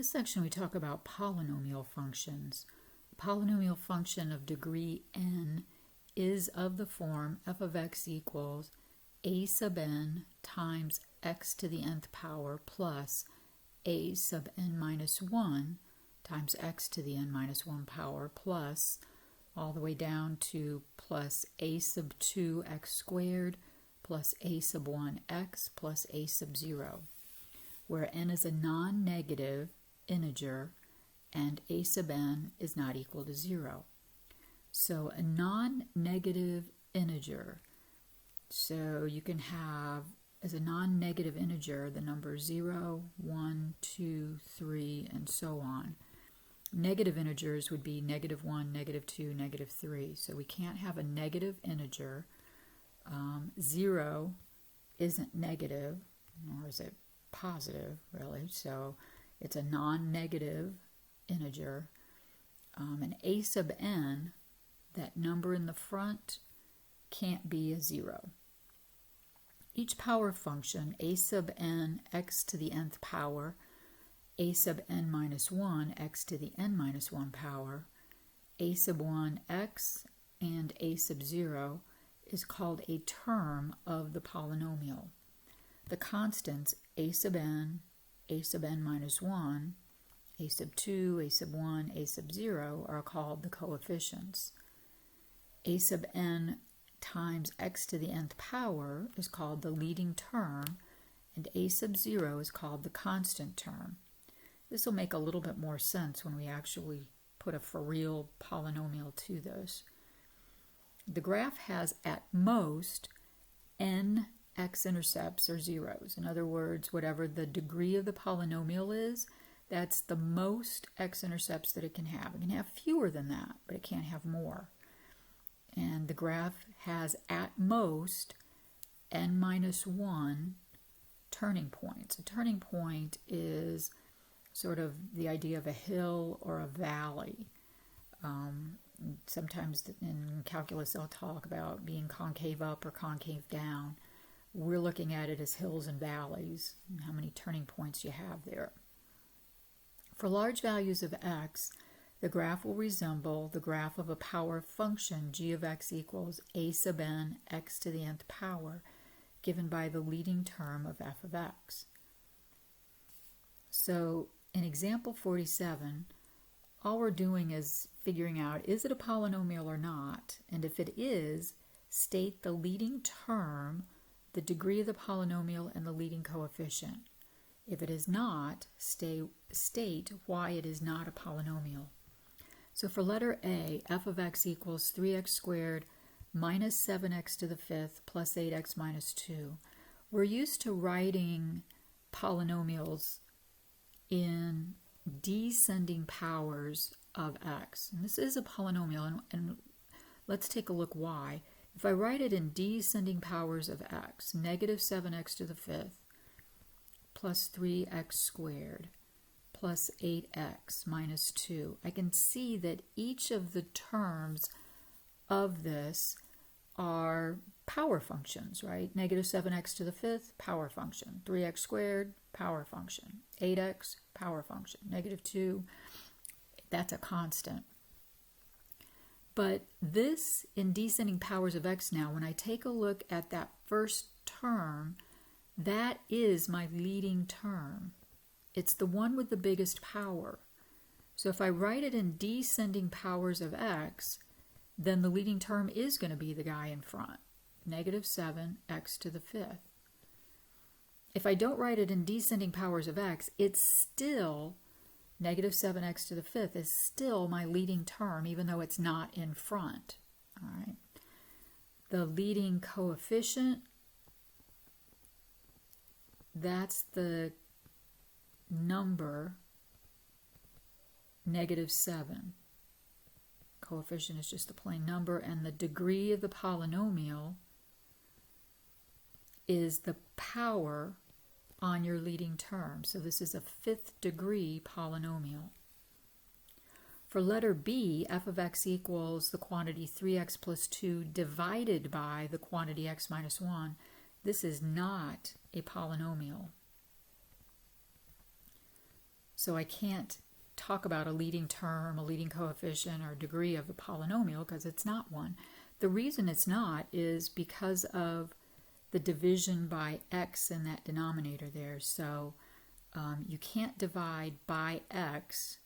this section we talk about polynomial functions. A polynomial function of degree n is of the form f of x equals a sub n times x to the nth power plus a sub n minus 1 times x to the n minus 1 power plus all the way down to plus a sub 2 x squared plus a sub 1 x plus a sub 0, where n is a non-negative integer and a sub n is not equal to 0. So a non-negative integer, so you can have as a non-negative integer the numbers 0, 1, 2, 3, and so on. Negative integers would be -1, -2, -3. So we can't have a negative integer. 0 isn't negative, nor is it positive, really. So it's a non-negative integer. And a sub n, that number in the front, can't be a 0. Each power function, a sub n x to the nth power, a sub n minus 1 x to the n minus 1 power, a sub 1 x, and a sub 0 is called a term of the polynomial. The constants a sub n minus 1, a sub 2, a sub 1, a sub 0 are called the coefficients. A sub n times x to the nth power is called the leading term, and a sub 0 is called the constant term. This will make a little bit more sense when we actually put a for real polynomial to this. The graph has at most n x-intercepts or zeros. In other words, whatever the degree of the polynomial is, that's the most x-intercepts that it can have. It can have fewer than that, but it can't have more. And the graph has at most n minus 1 turning points. A turning point is sort of the idea of a hill or a valley. Sometimes in calculus they'll talk about being concave up or concave down. We're looking at it as hills and valleys, and how many turning points you have there. For large values of x, the graph will resemble the graph of a power function g of x equals a sub n x to the nth power, given by the leading term of f of x. So in example 47, all we're doing is figuring out, is it a polynomial or not? And if it is, state the leading term, the degree of the polynomial, and the leading coefficient. If it is not, state why it is not a polynomial. So for letter A, f of x equals 3x squared minus 7x to the fifth plus 8x minus 2. We're used to writing polynomials in descending powers of x. And this is a polynomial, and let's take a look why. If I write it in descending powers of x, negative 7x to the fifth plus 3x squared plus 8x minus 2, I can see that each of the terms of this are power functions, right? Negative 7x to the fifth, power function. 3x squared, power function. 8x, power function. Negative 2, that's a constant. But this, in descending powers of x now, when I take a look at that first term, that is my leading term. It's the one with the biggest power. So if I write it in descending powers of x, then the leading term is going to be the guy in front, negative 7x to the fifth. If I don't write it in descending powers of x, it's still negative 7x to the fifth is still my leading term, even though it's not in front. All right. The leading coefficient, that's the number negative 7. Coefficient is just a plain number, and the degree of the polynomial is the power on your leading term. So this is a 5th degree polynomial. For letter B, f of x equals the quantity 3x plus 2 divided by the quantity x minus 1. This is not a polynomial. So I can't talk about a leading term, a leading coefficient, or degree of a polynomial because it's not one. The reason it's not is because of the division by x in that denominator there. So you can't divide by x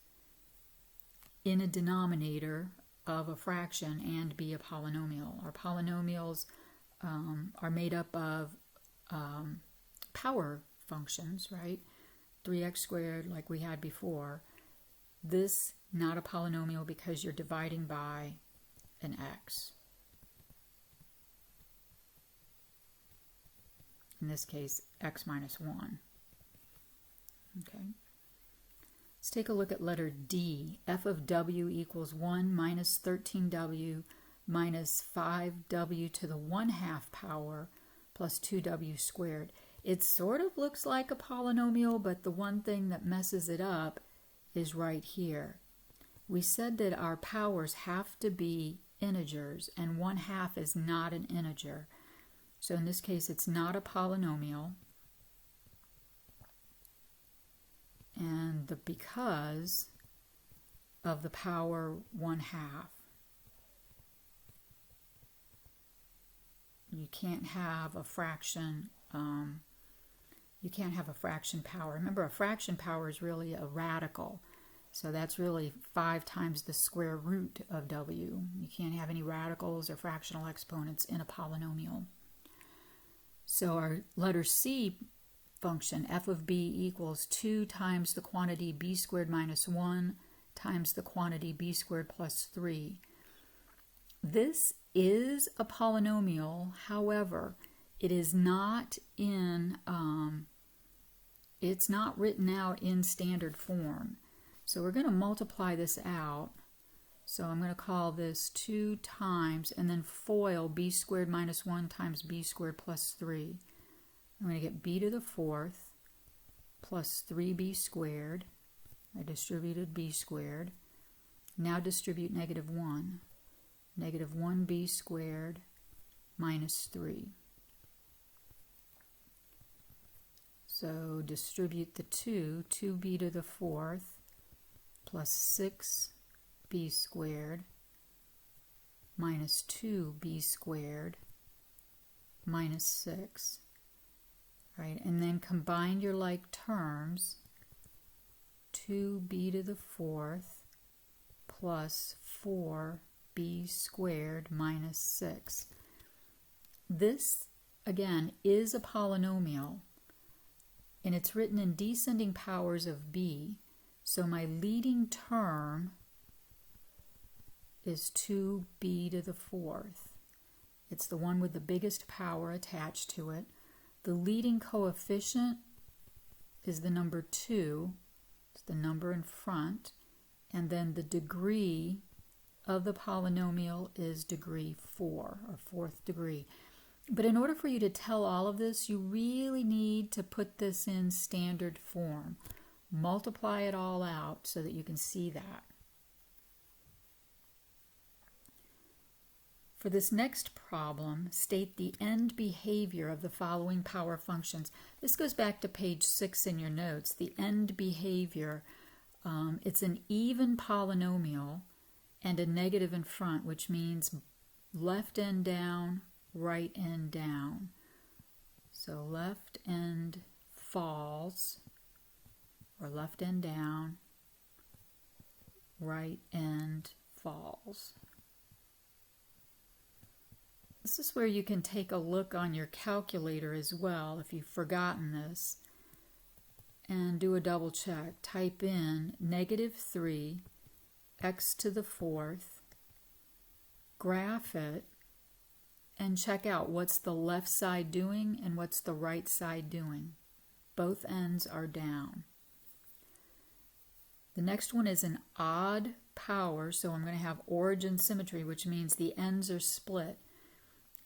in a denominator of a fraction and be a polynomial. Our polynomials are made up of power functions, right? 3x squared like we had before. This not a polynomial because you're dividing by an x. In this case, x minus 1. Okay. Let's take a look at letter D. F of w equals 1 minus 13w minus 5w to the 1/2 power plus 2w squared. It sort of looks like a polynomial, but the one thing that messes it up is right here. We said that our powers have to be integers, and 1/2 is not an integer. So in this case, it's not a polynomial. And because of the power 1/2. You can't have a fraction. You can't have a fraction power. Remember, a fraction power is really a radical. So that's really 5 times the square root of w. You can't have any radicals or fractional exponents in a polynomial. So our letter C function, f of b equals 2 times the quantity b squared minus 1 times the quantity b squared plus 3. This is a polynomial, however, it is not in, it's not written out in standard form. So we're going to multiply this out. So I'm going to call this 2 times and then FOIL b squared minus 1 times b squared plus 3. I'm going to get b to the 4th plus 3b squared. I distributed b squared. Now distribute negative 1. Negative 1b squared minus 3. So distribute the 2b to the 4th plus 6b squared minus 2b squared minus 6. Right, and then combine your like terms, 2b to the 4th plus 4b squared minus 6. This, again, is a polynomial, and it's written in descending powers of b, so my leading term is 2b to the 4th. It's the one with the biggest power attached to it. The leading coefficient is the number 2, it's the number in front, and then the degree of the polynomial is degree 4, or 4th degree. But in order for you to tell all of this, you really need to put this in standard form. Multiply it all out so that you can see that. For this next problem, state the end behavior of the following power functions. This goes back to page 6 in your notes. The end behavior, it's an even polynomial and a negative in front, which means left end down, right end down. So left end falls, or left end down, right end falls. This is where you can take a look on your calculator as well if you've forgotten this and do a double check. Type in negative 3 x to the 4th, graph it, and check out what's the left side doing and what's the right side doing. Both ends are down. The next one is an odd power, so I'm going to have origin symmetry, which means the ends are split.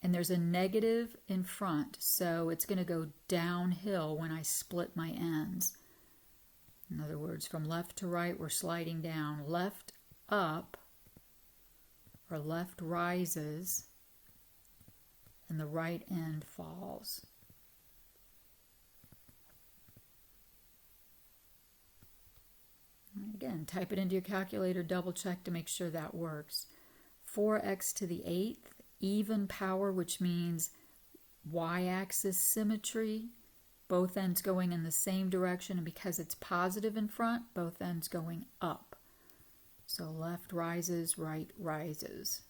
And there's a negative in front, so it's going to go downhill when I split my ends. In other words, from left to right, we're sliding down. Left up, or left rises, and the right end falls. again, type it into your calculator, double check to make sure that works. 4x to the 8th, even power, which means y-axis symmetry, both ends going in the same direction, and because it's positive in front, both ends going up. So left rises, right rises.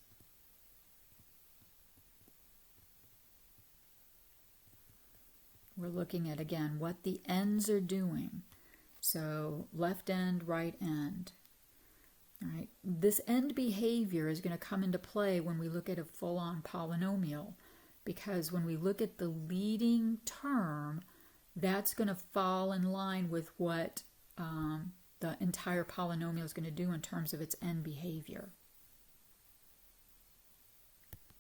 We're looking at, again, what the ends are doing. So left end, right end. All right. This end behavior is going to come into play when we look at a full-on polynomial, because when we look at the leading term, that's going to fall in line with what the entire polynomial is going to do in terms of its end behavior.